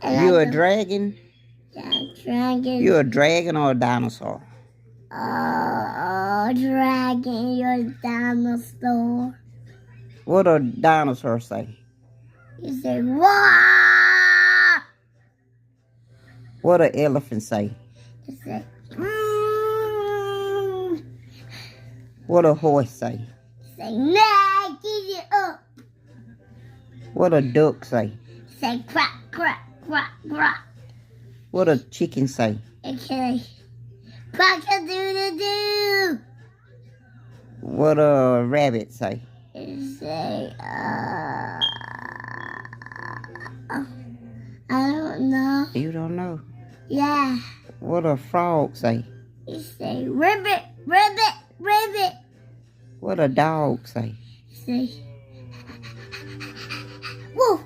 You a dragon? Yeah, dragon. You a dragon or a dinosaur? Dragon, you're a dinosaur. What a dinosaur say? You say, "Wah!" What a elephant say? You say, "Mm." What a horse say? Say, "Nah, get it up." What a duck say? Say, "Quack, quack, quack, quack." What a chicken say? Okay. Cock-a-doodle-doo. What a rabbit say? You say, I don't know. You don't know. Yeah. What a frog say? You say, ribbit, ribbit, ribbit. What a dog say? You say, woof,